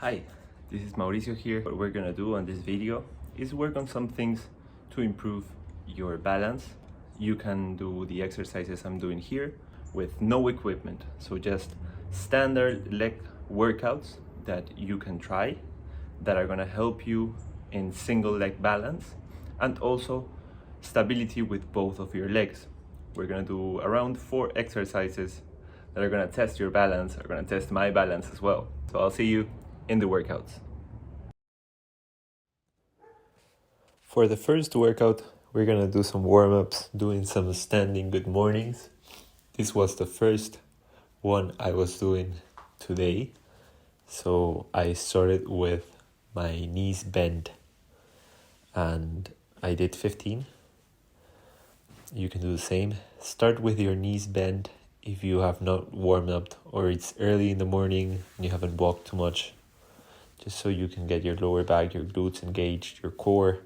Hi, this is Mauricio here. What we're gonna do on this video is work on some things to improve your balance. You can do the exercises I'm doing here with no equipment. So just standard leg workouts that you can try that are gonna help you in single leg balance and also stability with both of your legs. We're gonna do around 4 exercises that are gonna test your balance, are gonna test my balance as well. So I'll see you in the workouts. For the first workout, we're gonna do some warm-ups, doing some standing good mornings. This was the first one I was doing today. So I started with my knees bent and I did 15. You can do the same. Start with your knees bent if you have not warmed up or it's early in the morning and you haven't walked too much, just so you can get your lower back, your glutes engaged, your core.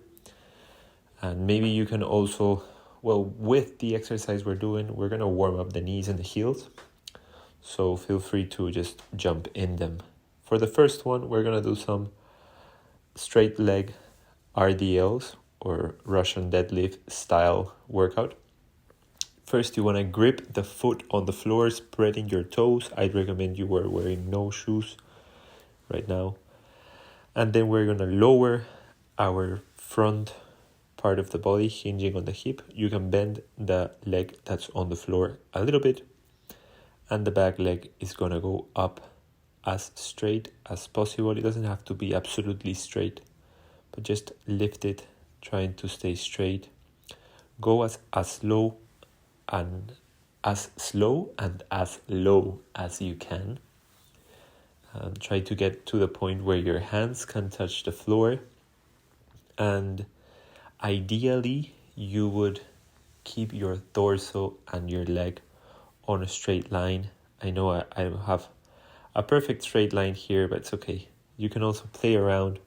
And maybe you can also, with the exercise we're doing, we're gonna warm up the knees and the heels. So feel free to just jump in them. For the first one, we're gonna do some straight leg RDLs or Russian deadlift style workout. First, you want to grip the foot on the floor, spreading your toes. I'd recommend you were wearing no shoes right now. And then we're going to lower our front part of the body, hinging on the hip. You can bend the leg that's on the floor a little bit. And the back leg is going to go up as straight as possible. It doesn't have to be absolutely straight, but just lift it, trying to stay straight. Go as slow and as low as you can. Try to get to the point where your hands can touch the floor. And ideally, you would keep your torso and your leg on a straight line. I know I have a perfect straight line here, but it's okay. You can also play around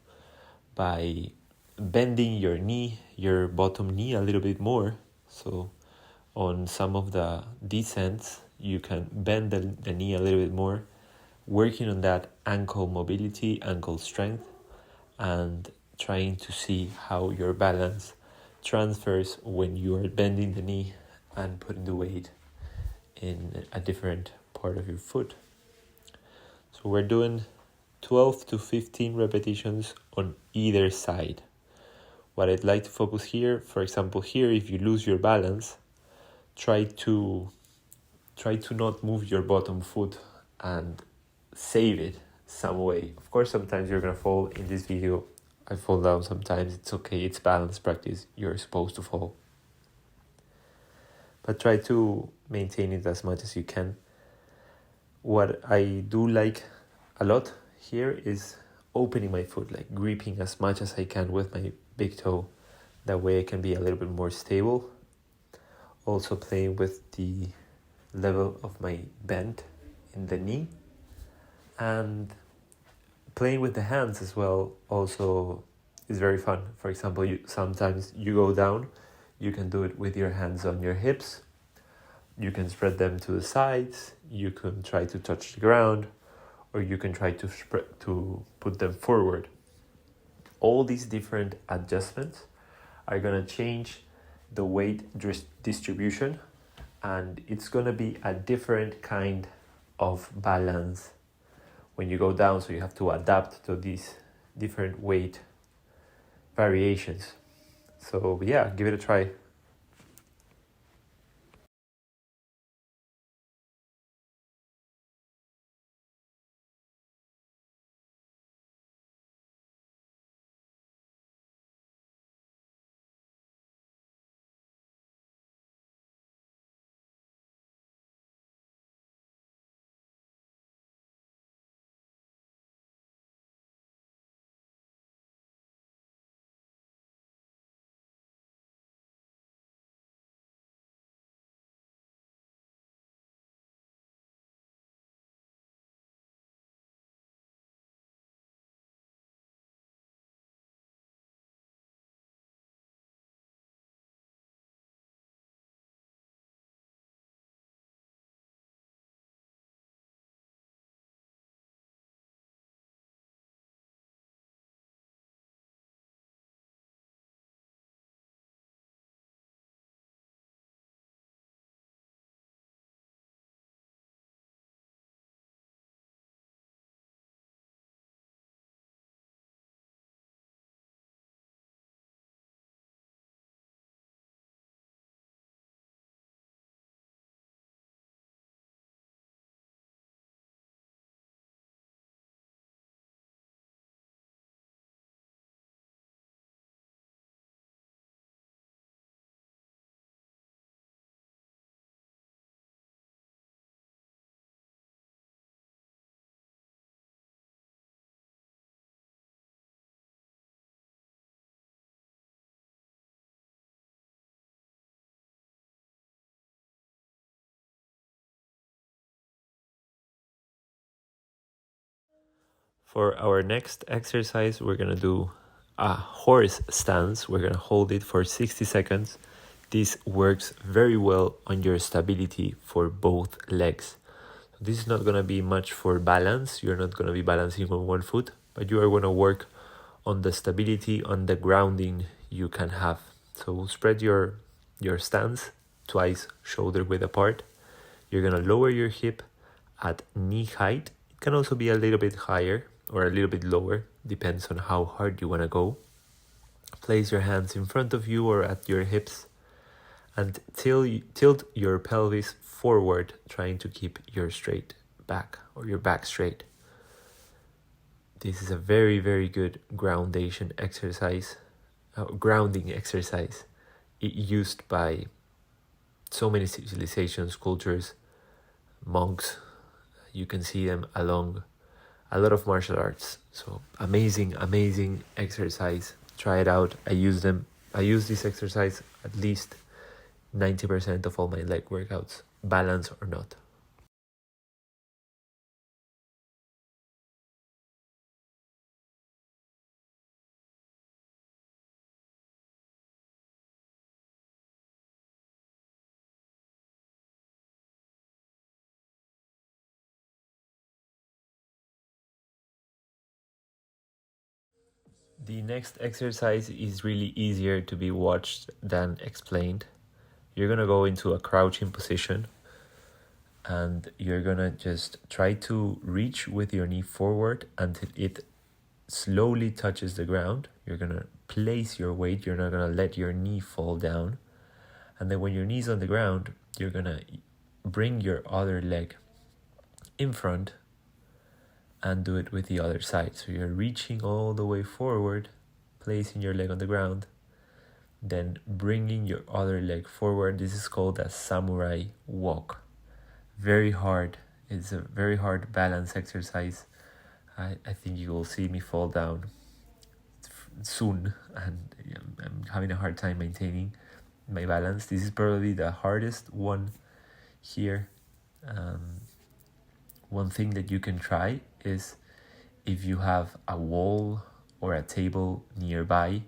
by bending your knee, your bottom knee a little bit more. So on some of the descents, you can bend the knee a little bit more, working on that ankle mobility, ankle strength, and trying to see how your balance transfers when you are bending the knee and putting the weight in a different part of your foot. So we're doing 12 to 15 repetitions on either side. What I'd like to focus here, for example, here, if you lose your balance, try to not move your bottom foot and save it some way. Of course, sometimes you're gonna fall. In this video, I fall down sometimes. It's okay. It's balance practice. You're supposed to fall. But try to maintain it as much as you can. What I do like a lot here is opening my foot, like gripping as much as I can with my big toe. That way I can be a little bit more stable. Also playing with the level of my bend in the knee. And playing with the hands as well also is very fun. For example, sometimes you go down, you can do it with your hands on your hips. You can spread them to the sides. You can try to touch the ground, or you can try to put them forward. All these different adjustments are gonna change the weight distribution, and it's gonna be a different kind of balance when you go down, so you have to adapt to these different weight variations. So yeah, give it a try. For our next exercise, we're gonna do a horse stance. We're gonna hold it for 60 seconds. This works very well on your stability for both legs. This is not gonna be much for balance. You're not gonna be balancing on one foot, but you are gonna work on the stability, on the grounding you can have. So spread your stance twice, shoulder width apart. You're gonna lower your hip at knee height. It can also be a little bit higher or a little bit lower, depends on how hard you wanna go. Place your hands in front of you or at your hips and tilt your pelvis forward, trying to keep your straight back or your back straight. This is a very, very good grounding exercise. Used by so many civilizations, cultures, monks. You can see them along a lot of martial arts. So amazing exercise. Try it out. I use this exercise at least 90% of all my leg workouts, balance or not. The next exercise is really easier to be watched than explained. You're gonna go into a crouching position and you're gonna just try to reach with your knee forward until it slowly touches the ground. You're gonna place your weight, you're not gonna let your knee fall down. And then when your knee's on the ground, you're gonna bring your other leg in front and do it with the other side. So you're reaching all the way forward, placing your leg on the ground, then bringing your other leg forward. This is called a samurai walk. Very hard. It's a very hard balance exercise. I think you will see me fall down soon, and I'm having a hard time maintaining my balance. This is probably the hardest one here. One thing that you can try is, if you have a wall or a table nearby,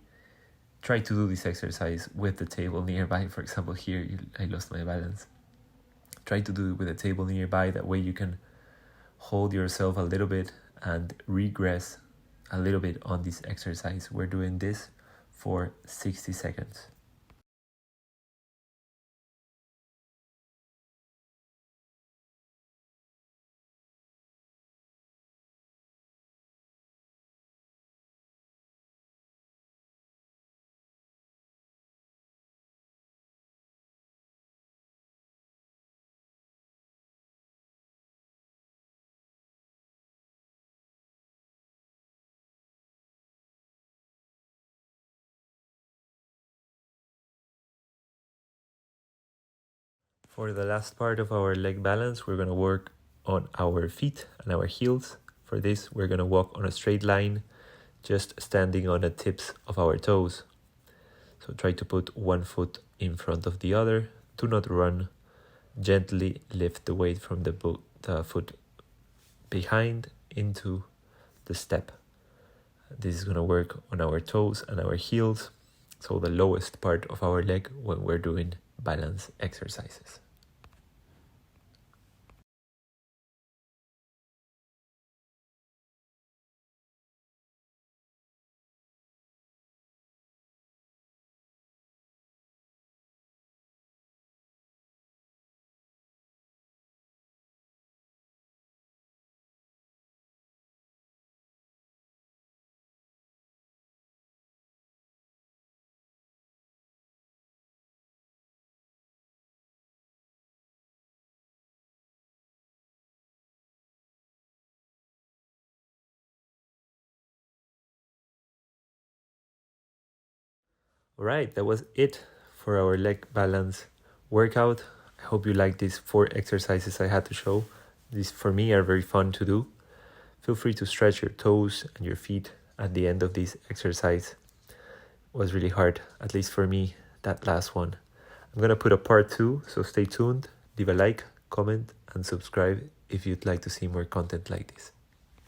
try to do this exercise with the table nearby. For example, here I lost my balance. Try to do it with a table nearby. That way you can hold yourself a little bit and regress a little bit on this exercise. We're doing this for 60 seconds. For the last part of our leg balance, we're going to work on our feet and our heels. For this, we're going to walk on a straight line, just standing on the tips of our toes. So try to put one foot in front of the other. Do not run. Gently lift the weight from the foot behind into the step. This is going to work on our toes and our heels, so the lowest part of our leg when we're doing balance exercises. Alright, that was it for our leg balance workout. I hope you liked these 4 exercises I had to show. These for me are very fun to do. Feel free to stretch your toes and your feet at the end of this exercise. It was really hard, at least for me, that last one. I'm gonna put a part 2, so stay tuned. Leave a like, comment, and subscribe if you'd like to see more content like this.